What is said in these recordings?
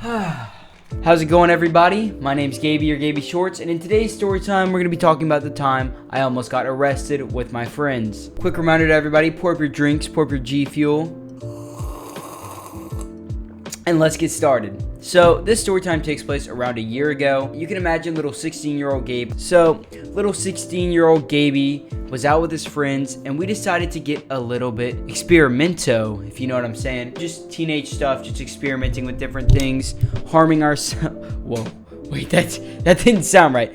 How's it going, everybody? My name's Gabey or Gabeyshorts, and in today's story time, we're going to be talking about the time I almost got arrested with my friends. Quick reminder to everybody, pour up your drinks, pour up your G Fuel, and let's get started. So, this story time takes place around a year ago. You can imagine little 16-year-old Gabe. So, little 16-year-old Gabey was out with his friends, and we decided to get a little bit experimento, if you know what I'm saying. Just teenage stuff, just experimenting with different things, harming ourselves. Whoa, wait, that didn't sound right.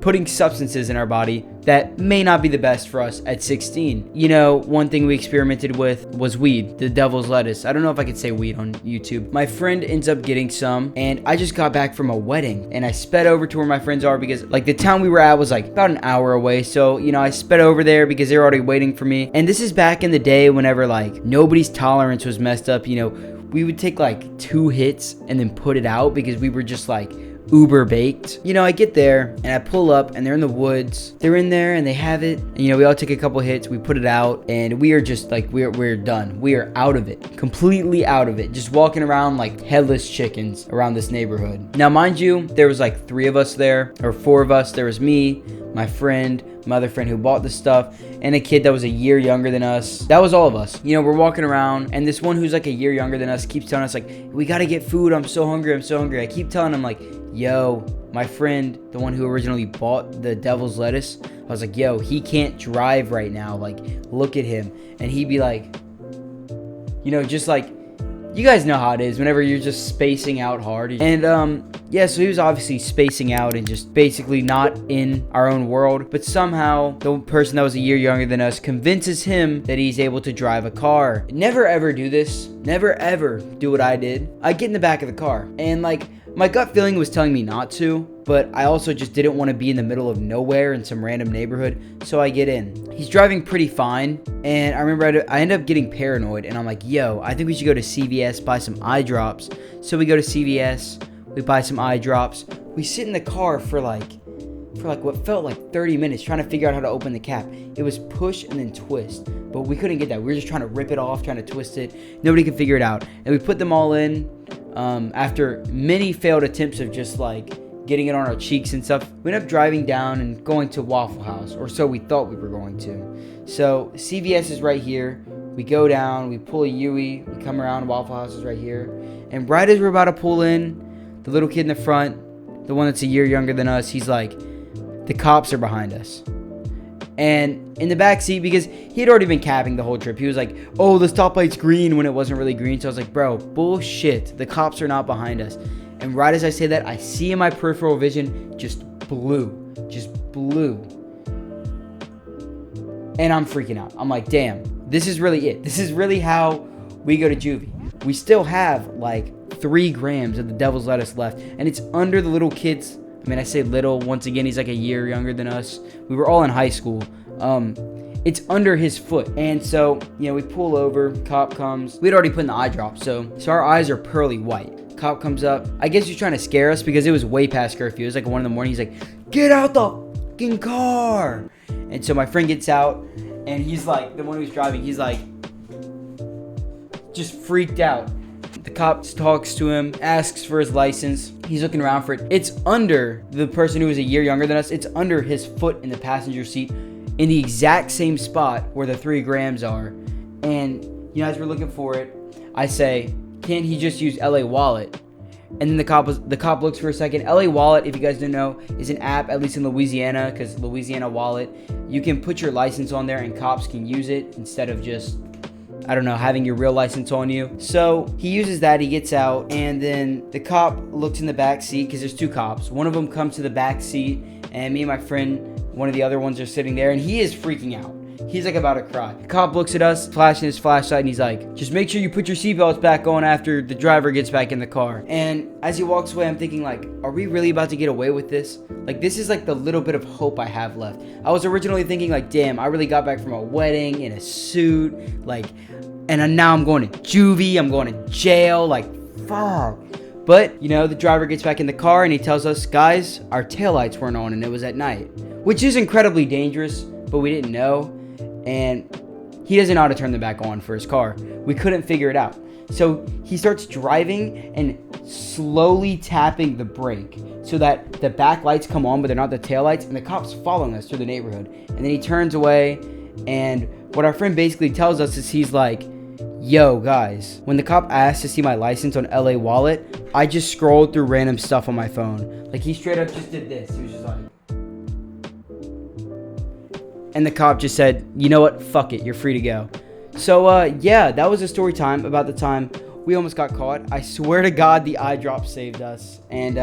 Putting substances in our body that may not be the best for us at 16. You know, one thing we experimented with was weed, the devil's lettuce. I don't know if I could say weed on YouTube. My friend ends up getting some, and I just got back from a wedding, and I sped over to where my friends are because, like, the town we were at was, like, about an hour away. So, you know, I sped over there because they were already waiting for me. And this is back in the day whenever, like, nobody's tolerance was messed up. You know, we would take, like, 2 hits and then put it out because we were just, like, uber baked. You know, I get there and I pull up and they're in the woods. They're in there and they have it. And, you know, we all take a couple hits, we put it out, and we are just like, we're done. We are out of it. Completely out of it. Just walking around like headless chickens around this neighborhood. Now, mind you, there was like 3 of us there, or 4 of us. There was me, my friend, my other friend who bought the stuff, and a kid that was a year younger than us. That was all of us. You know, we're walking around, and this one who's like a year younger than us keeps telling us, like, we gotta get food. I'm so hungry. I keep telling him, like, yo, my friend, the one who originally bought the devil's lettuce, I was like, yo, he can't drive right now. Like, look at him. And he'd be like, you know, just like, you guys know how it is whenever you're just spacing out hard. And, yeah, so he was obviously spacing out and just basically not in our own world. But somehow, the person that was a year younger than us convinces him that he's able to drive a car. Never ever do this. Never ever do what I did. I get in the back of the car. And, like, my gut feeling was telling me not to, but I also just didn't want to be in the middle of nowhere in some random neighborhood, so I get in. He's driving pretty fine, and I remember I ended up getting paranoid, and I'm like, yo, I think we should go to CVS, buy some eye drops. So we go to CVS, we buy some eye drops. We sit in the car for like what felt like 30 minutes trying to figure out how to open the cap. It was push and then twist, but we couldn't get that. We were just trying to rip it off, trying to twist it. Nobody could figure it out, and we put them all in. After many failed attempts of just like getting it on our cheeks and stuff, we ended up driving down and going to Waffle House, or so we thought we were going to. So CVS is right here. We go down, we pull a Yui, we come around, Waffle House is right here. And right as we're about to pull in, the little kid in the front, the one that's a year younger than us, he's like, the cops are behind us. And in the back seat, because he had already been capping the whole trip, he was like, oh, the stoplight's green, when it wasn't really green. So I was like, bro, bullshit, the cops are not behind us. And right as I say that, I see in my peripheral vision just blue. And I'm freaking out. I'm like, damn, this is really it. This is really how we go to juvie. We still have like 3 grams of the devil's lettuce left, and it's under the little kid's. I mean, I say little, once again, he's like a year younger than us. We were all in high school. It's under his foot. And so, you know, we pull over, cop comes. We'd already put in the eye drop, so our eyes are pearly white. Cop comes up. I guess he's trying to scare us because it was way past curfew. It was like 1 in the morning. He's like, get out the fucking car. And so my friend gets out, and he's like, the one who's driving, he's like, just freaked out. The cop talks to him, asks for his license. He's looking around for it. It's under the person who was a year younger than us. It's under his foot in the passenger seat in the exact same spot where the 3 grams are. And, you know, as we're looking for it, I say, can't he just use LA Wallet? And then the cop looks for a second. LA Wallet, if you guys don't know, is an app, at least in Louisiana, because Louisiana Wallet, you can put your license on there and cops can use it instead of just, I don't know, having your real license on you. So he uses that, he gets out, and then the cop looks in the back seat, because there's 2 cops. One of them comes to the back seat, and me and my friend, one of the other ones, are sitting there, and he is freaking out. He's like about to cry. The cop looks at us, flashing his flashlight, and he's like, just make sure you put your seatbelts back on after the driver gets back in the car. And as he walks away, I'm thinking, like, are we really about to get away with this? Like, this is like the little bit of hope I have left. I was originally thinking, like, damn, I really got back from a wedding in a suit, like, and now I'm going to juvie, I'm going to jail, like, fuck. But, you know, the driver gets back in the car and he tells us, guys, our taillights weren't on and it was at night. Which is incredibly dangerous, but we didn't know. And he doesn't know how to turn them back on for his car. We couldn't figure it out. So he starts driving and slowly tapping the brake so that the back lights come on, but they're not the tail lights, and the cop's following us through the neighborhood. And then he turns away, and what our friend basically tells us is he's like, yo, guys, when the cop asked to see my license on LA Wallet, I just scrolled through random stuff on my phone. Like, he straight up just did this. He was just like... And the cop just said, you know what? Fuck it. You're free to go. So, yeah, that was a story time about the time we almost got caught. I swear to God, the eye drop saved us. And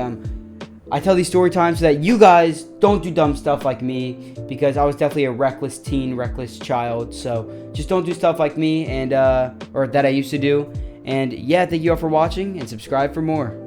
I tell these story times so that you guys don't do dumb stuff like me, because I was definitely a reckless teen, reckless child. So just don't do stuff like me, and or that I used to do. And yeah, thank you all for watching, and subscribe for more.